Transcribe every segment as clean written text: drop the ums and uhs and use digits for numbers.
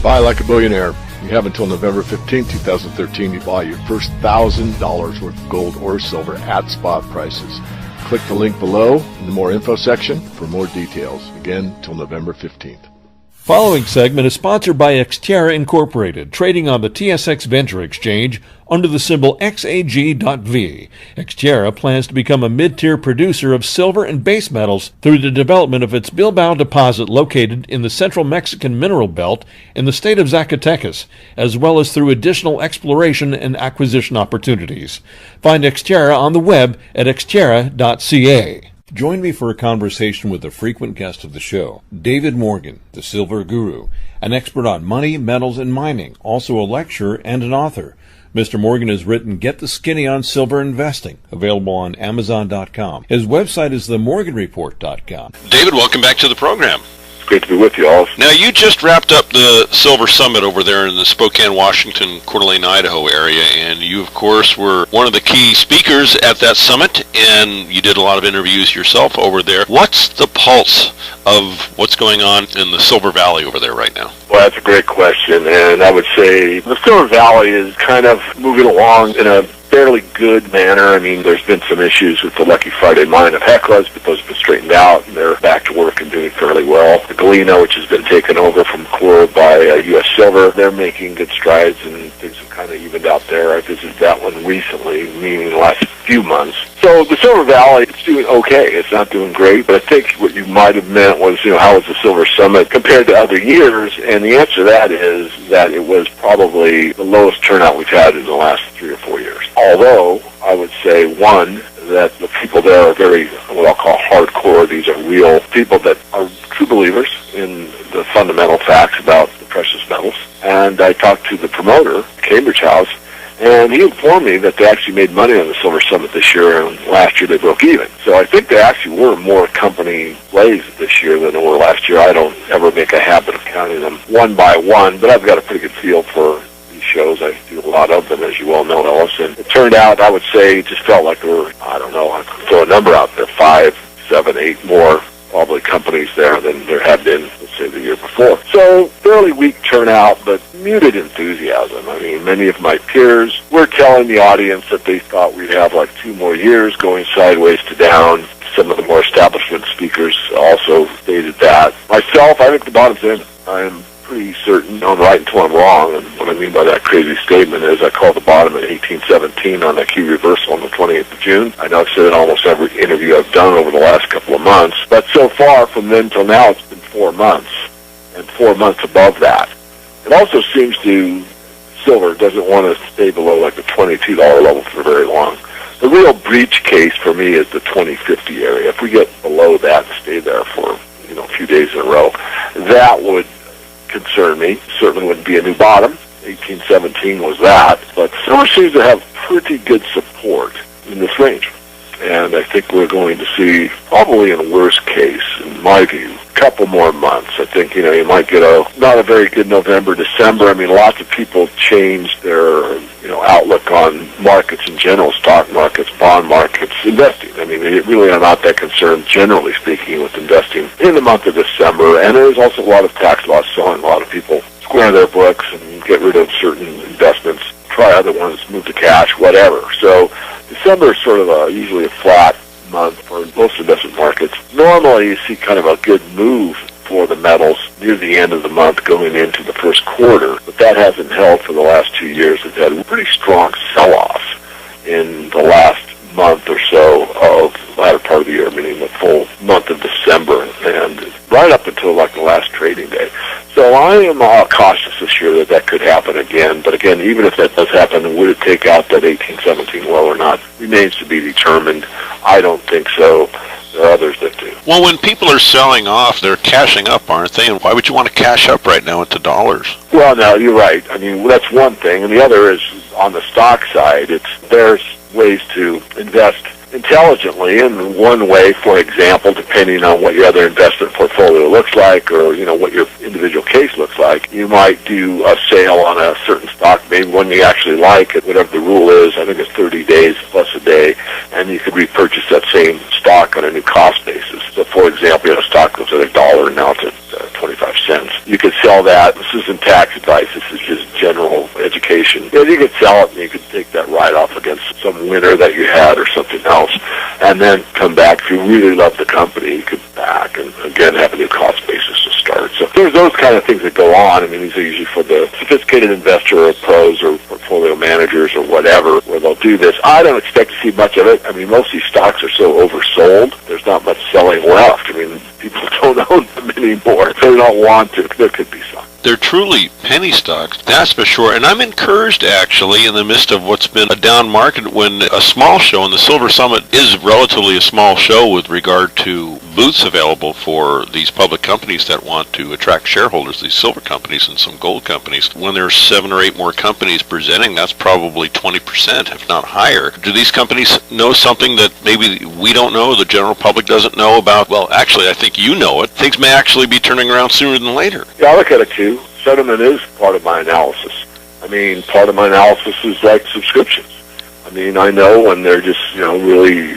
Buy like a billionaire. You have until November 15, 2013 to buy your first $1,000 worth of gold or silver at spot prices. Click the link below in the More Info section for more details. Again, till November 15th. Following segment is sponsored by Xterra Incorporated, trading on the TSX Venture Exchange under the symbol XAG.V. Xterra plans to become a mid-tier producer of silver and base metals through the development of its Bilbao deposit located in the central Mexican mineral belt in the state of Zacatecas, as well as through additional exploration and acquisition opportunities. Find Xterra on the web at xterra.ca. Join me for a conversation with a frequent guest of the show, David Morgan, the Silver Guru, an expert on money, metals, and mining, also a lecturer and an author. Mr. Morgan has written Get the Skinny on Silver Investing, available on Amazon.com. His website is themorganreport.com. David, welcome back to the program. Great to be with you all. Now, you just wrapped up the Silver Summit over there in the Spokane, Washington, Coeur d'Alene, Idaho area, and you, of course, were one of the key speakers at that summit, and you did a lot of interviews yourself over there. What's the pulse of what's going on in the Silver Valley over there right now? Well, that's a great question, and I would say the Silver Valley is kind of moving along in a fairly good manner. I mean, there's been some issues with the Lucky Friday mine of Hecla's, but those have been straightened out, and they're back to work and doing fairly well. The Galena, which has been taken over from Coeur by U.S. Silver, they're making good strides, and things have kind of evened out there. I visited that one recently, meaning the last few months. So the Silver Valley, it's doing okay. It's not doing great, but I think what you might have meant was, how was the Silver Summit compared to other years? And the answer to that is that it was probably the lowest turnout we've had in the last 3 or 4 years. Although, I would say, one, that the people there are very, what I'll call hardcore. These are real people that are true believers in the fundamental facts about the precious metals. And I talked to the promoter, Cambridge House, and he informed me that they actually made money on the Silver Summit this year, and last year they broke even. So I think there actually were more company plays this year than there were last year. I don't ever make a habit of counting them one by one, but I've got a pretty good feel for these shows. I do a lot of them, as you well know, Ellis. And it turned out, I would say, it just felt like there were, I don't know, I could throw a number out there, 5, 7, 8 more probably companies there than there had been, let's say, the year before. So fairly weak turnout, but muted enthusiasm. I mean, many of my peers were telling the audience that they thought we'd have like 2 more years going sideways to down. Some of the more establishment speakers also stated that. Myself, I think the bottom's in. I'm pretty certain I'm right until I'm wrong, and what I mean by that crazy statement is I call the bottom at 1817 on that key reversal on the 28th of June. I know I've said it in almost every interview I've done over the last couple of months, but so far from then till now it's been 4 months, and 4 months above that. It also seems to, silver doesn't want to stay below like the $22 level for very long. The real breach case for me is the 2050 area. If we get below that and stay there for a few days in a row, that would concern me. Certainly wouldn't be a new bottom. 1817 was that, but silver seems to have pretty good support in this range. And I think we're going to see, probably in worst case, in my view, a couple more months. I think, you might get not a very good November, December. I mean, lots of people changed their, outlook on markets in general, stock markets, bond markets, investing. I mean, they really are not that concerned, generally speaking, with investing in the month of December. And there's also a lot of tax loss selling. A lot of people square their books and get rid of certain investments, try other ones, move to cash, whatever. So December is sort of usually a flat month for most investment markets. Normally, you see kind of a good move for the metals near the end of the month going into the first quarter, but that hasn't held for the last 2 years. We've had a pretty strong sell-off in the last month or so of the latter part of the year, meaning the full month of December, and right up until like the last trading day. So I am cautious this year that could happen again. But again, even if that does happen, would it take out that 1817 low or not remains to be determined. I don't think so. There are others that do. Well, when people are selling off, they're cashing up, aren't they? And why would you want to cash up right now into dollars? Well, no, you're right. I mean, that's one thing. And the other is on the stock side, there's ways to invest intelligently. And one way, for example, depending on what your other investment portfolio looks like, or what your individual case looks like, you might do a sale on a certain stock, maybe one you actually like, whatever the rule is. I think it's 30 days plus a day, and you could repurchase that same stock on a new cost basis. So, for example, you have a stock that's at $1 and now it's at 25 cents. You could sell that. This isn't tax advice. This is just general education. Yeah, you could sell it and you could take that write-off against some winner that you had or something else, and then come back. If you really love the company, you could back and, again, have a new cost basis to start. So there's those kind of things that go on. I mean, these are usually for the sophisticated investor or pros or portfolio managers or whatever, where they'll do this. I don't expect to see much of it. I mean, most of these stocks are so oversold, there's not much selling left. I mean, people don't own them anymore. They don't want to. There could be some. They're truly penny stocks, that's for sure. And I'm encouraged, actually, in the midst of what's been a down market, when a small show, and the Silver Summit is relatively a small show with regard to booths available for these public companies that want to attract shareholders, these silver companies and some gold companies. When there's 7 or 8 more companies presenting, that's probably 20%, if not higher. Do these companies know something that maybe we don't know, the general public doesn't know about? Well, actually, I think you know it. Things may actually be turning around sooner than later. Yeah, I look at it too. Sentiment is part of my analysis. I mean, part of my analysis is like subscriptions. I mean, I know when they're just, really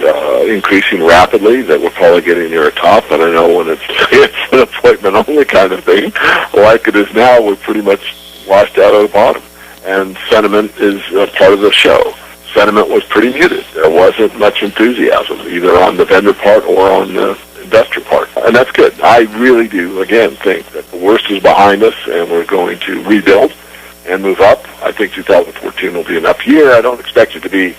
increasing rapidly that we're probably getting near a top, and I know when it's an appointment-only kind of thing, like it is now, we're pretty much washed out of the bottom. And sentiment is part of the show. Sentiment was pretty muted. There wasn't much enthusiasm, either on the vendor part or on the investor part. And that's good. I really do, again, think that the worst is behind us and we're going to rebuild and move up. I think 2014 will be an up year. I don't expect it to be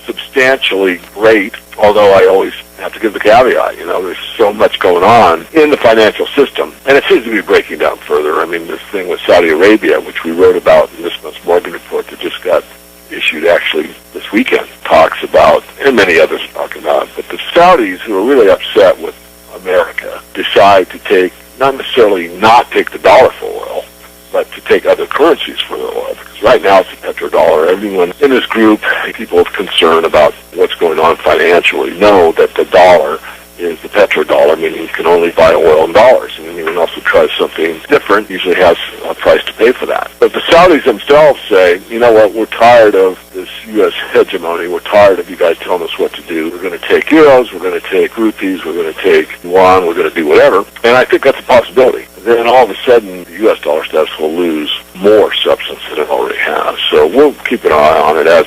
substantially great, although I always have to give the caveat, there's so much going on in the financial system, and it seems to be breaking down further. I mean, this thing with Saudi Arabia, which we wrote about in this month's Morgan report that just got issued actually this weekend, talks about, and many others are talking about, but the Saudis, who are really upset with America, decide to not necessarily not take the dollar for oil, but to take other currencies for their oil. Because right now it's the petrodollar. Everyone in this group, people of concern about what's going on financially, know that the dollar is the petrodollar, meaning you can only buy oil in dollars. And anyone else who tries something different usually has a price to pay for that. But the Saudis themselves say, you know what, we're tired of this U.S. hegemony. We're tired of you guys telling us what to do. We're going to take euros, we're going to take rupees, we're going to take yuan, we're going to do whatever. And I think that's a possibility. Then all of a sudden, the U.S. dollar status will lose more substance than it already has. So we'll keep an eye on it, as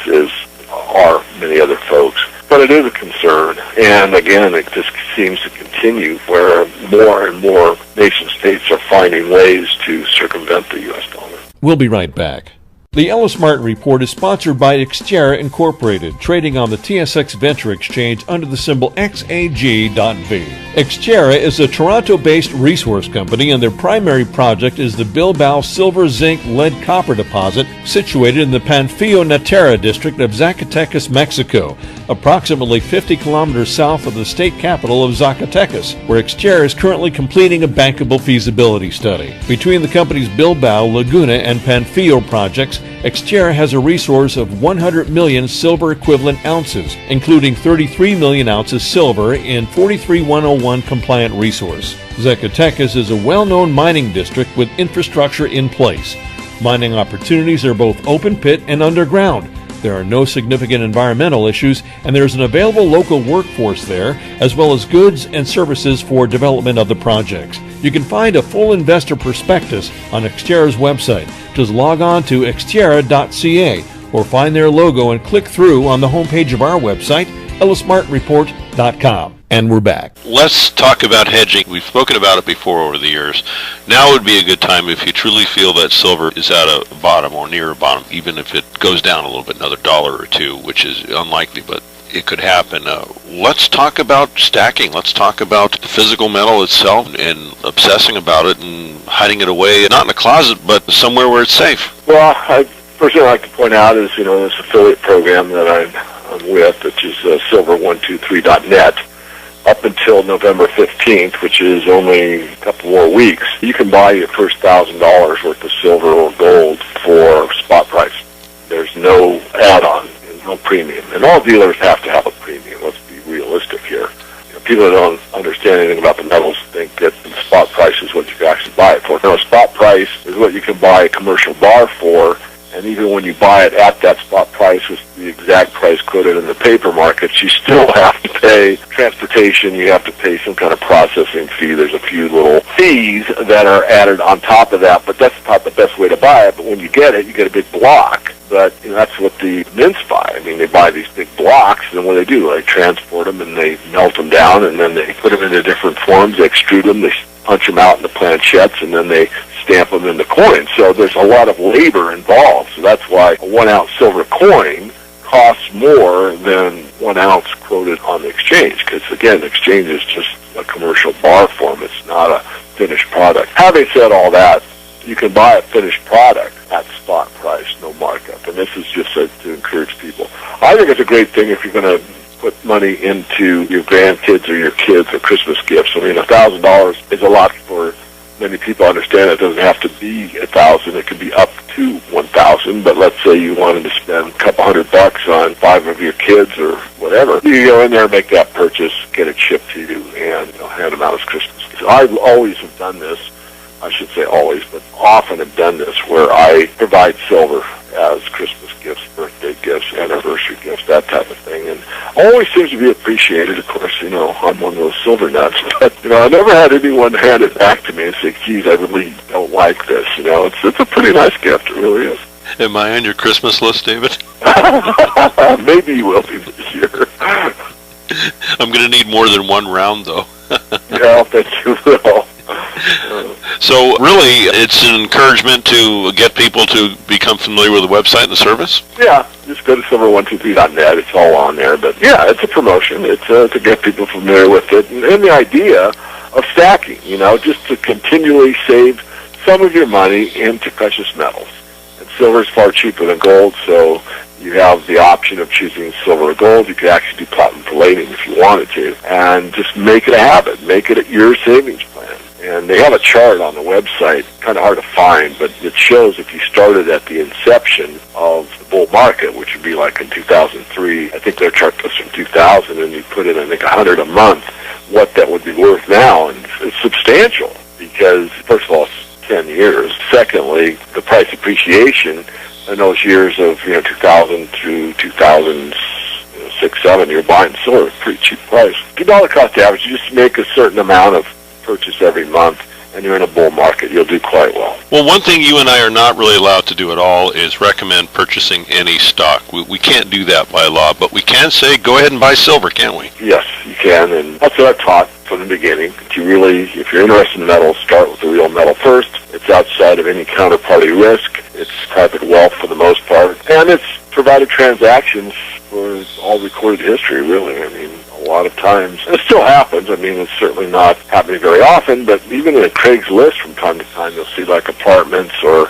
are many other folks. But it is a concern, and again, it just seems to continue where more and more nation-states are finding ways to circumvent the U.S. dollar. We'll be right back. The Ellis Martin Report is sponsored by Xterra Incorporated, trading on the TSX Venture Exchange under the symbol XAG.V. Xterra is a Toronto-based resource company, and their primary project is the Bilbao Silver Zinc Lead Copper deposit situated in the Panfillo Natera district of Zacatecas, Mexico, approximately 50 kilometers south of the state capital of Zacatecas, where Xterra is currently completing a bankable feasibility study. Between the company's Bilbao, Laguna, and Panfillo projects, Xterra has a resource of 100 million silver equivalent ounces, including 33 million ounces silver in 43101 compliant resource. Zacatecas is a well-known mining district with infrastructure in place. Mining opportunities are both open pit and underground. There are no significant environmental issues, and there is an available local workforce there, as well as goods and services for development of the projects. You can find a full investor prospectus on Xterra's website. Just log on to xterra.ca or find their logo and click through on the homepage of our website, ellismartinreport.com. And we're back. Let's talk about hedging. We've spoken about it before over the years. Now would be a good time if you truly feel that silver is at a bottom or near a bottom, even if it goes down a little bit, another $1 or $2, which is unlikely, but it could happen. Let's talk about stacking. Let's talk about the physical metal itself and obsessing about it and hiding it away, not in a closet, but somewhere where it's safe. Well, first thing I'd like to point out is, this affiliate program that I'm with, which is silver123.net. Up until November 15th, which is only a couple more weeks, you can buy your first $1,000 worth of silver or gold for spot price. There's no add-on, no premium. And all dealers have to have a premium. Let's be people that don't understand anything about the metals think that the spot price is what you can actually buy it for. No, spot price is what you can buy a commercial bar for, and even when you buy it at that spot price with the exact price quoted in the paper markets, you still have to pay transportation, you have to pay some kind of processing fee. There's a few little fees that are added on top of that, but that's not the best way to buy it. But when you get it, you get a big block. But that's what the mints buy. I mean, they buy these big blocks, and what do? They transport them, and they melt them down, and then they put them into different forms. They extrude them, they punch them out into planchettes, and then they stamp them into coins. So there's a lot of labor involved. So that's why a 1 ounce silver coin costs more than 1 ounce quoted on the exchange. Because again, the exchange is just a commercial bar form. It's not a finished product. Having said all that, you can buy a finished product at spot price, no markup. And this is just to encourage people. I think it's a great thing if you're going to put money into your grandkids or your kids or Christmas gifts. I mean, $1,000 is a lot for many people. Understand it doesn't have to be $1,000. It could be up to $1,000. But let's say you wanted to spend a couple $100 on 5 of your kids or whatever. You go in there and make that purchase, get it shipped to you, and hand them out as Christmas gifts. I always have done this. I should say always, but often have done this where I provide silver as Christmas gifts, birthday gifts, anniversary gifts, that type of thing. And always seems to be appreciated. Of course, I'm one of those silver nuts. But, I never had anyone hand it back to me and say, geez, I really don't like this. It's a pretty nice gift. It really is. Am I on your Christmas list, David? Maybe you will be this year. I'm going to need more than one round, though. Yeah, I bet you will. So really, it's an encouragement to get people to become familiar with the website and the service? Yeah, just go to silver123.net. It's all on there. But yeah, it's a promotion. It's to get people familiar with it. And the idea of stacking, just to continually save some of your money into precious metals. And silver is far cheaper than gold, so you have the option of choosing silver or gold. You could actually do platinum palladium if you wanted to. And just make it a habit. Make it your savings plan. And they have a chart on the website, kind of hard to find, but it shows if you started at the inception of the bull market, which would be like in 2003, I think their chart goes from 2000, and you put in, I think, $100 a month, what that would be worth now. And it's substantial because, first of all, it's 10 years. Secondly, the price appreciation in those years of 2000 through 2006, 7, you're buying silver at a pretty cheap price. $2 cost average, you just make a certain amount of purchase every month, and you're in a bull market, you'll do quite well. Well, one thing you and I are not really allowed to do at all is recommend purchasing any stock. We can't do that by law, but we can say go ahead and buy silver, can't we? Yes, you can, and that's what I've taught from the beginning. If you're interested in metals, start with the real metal first. It's outside of any counterparty risk. It's private wealth for the most part, and it's provided transactions for all recorded history, really. I mean, a lot of times, and it still happens. I mean, it's certainly not happening very often, but even in a Craigslist from time to time, you'll see like apartments or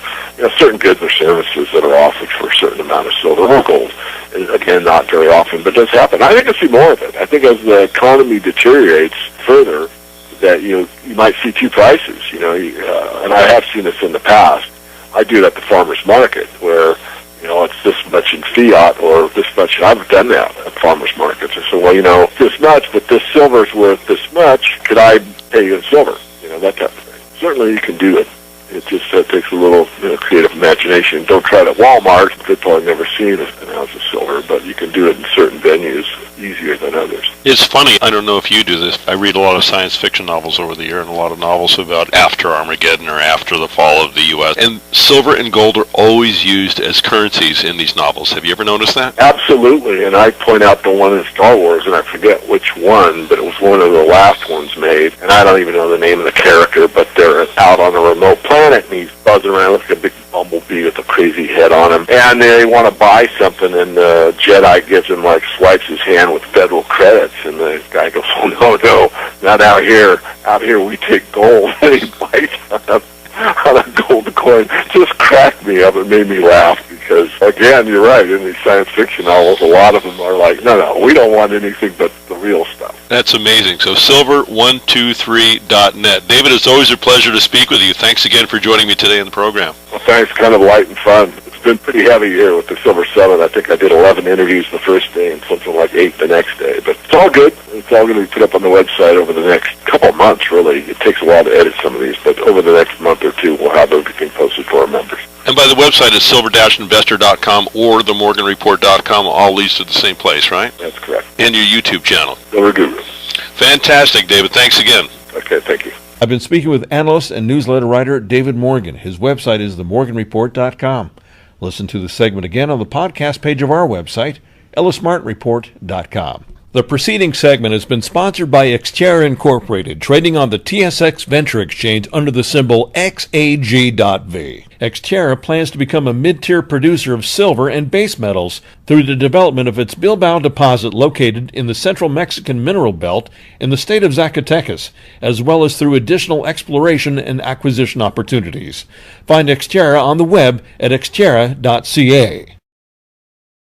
certain goods or services that are offered for a certain amount of silver or gold. And again, not very often, but it does happen. I think you'll see more of it. I think as the economy deteriorates further, that you might see two prices. And I have seen this in the past. I do it at the farmers market where it's this much in fiat or this much. And I've done that at farmers markets. I said, well, this much, but this silver's worth this much. Could I pay you in silver? That type of thing. Certainly you can do it. It just takes a little creative imagination. Don't try it at Walmart. They've probably never seen an ounce of silver, but you can do it in certain venues easier than others. It's funny. I don't know if you do this. I read a lot of science fiction novels over the year and a lot of novels about after Armageddon or after the fall of the U.S. And silver and gold are always used as currencies in these novels. Have you ever noticed that? Absolutely. And I point out the one in Star Wars, and I forget which one, but it was one of the last ones made. And I don't even know the name of the character, but they're out on a remote planet, and he's buzzing around like a big bumblebee with a crazy head on him. And they want to buy something, and the Jedi gives him, swipes his hand with federal credits, and the guy goes, oh, no, not out here. Out here we take gold. And he bites on a gold coin. Just cracked me up. It made me laugh because, again, you're right. In these science fiction novels, a lot of them are like, no, we don't want anything but the real stuff. That's amazing. So silver123.net. David, it's always a pleasure to speak with you. Thanks again for joining me today in the program. Well, thanks. Kind of light and fun. It's been pretty heavy here with the Silver Summit. I think I did 11 interviews the first day and something like 8 the next day. But it's all good. It's all going to be put up on the website over the next couple of months, really. It takes a while to edit some of these, but over the next month or two, we'll have everything posted for our members. And by the website is silver-investor.com or themorganreport.com. All leads to the same place, right? That's correct. And your YouTube channel. Silver Guru. Fantastic, David. Thanks again. Okay, thank you. I've been speaking with analyst and newsletter writer David Morgan. His website is themorganreport.com. Listen to the segment again on the podcast page of our website, ellismartinreport.com. The preceding segment has been sponsored by Xterra Incorporated, trading on the TSX Venture Exchange under the symbol XAG.V. Xterra plans to become a mid-tier producer of silver and base metals through the development of its Bilbao deposit located in the central Mexican mineral belt in the state of Zacatecas, as well as through additional exploration and acquisition opportunities. Find Xterra on the web at xterra.ca.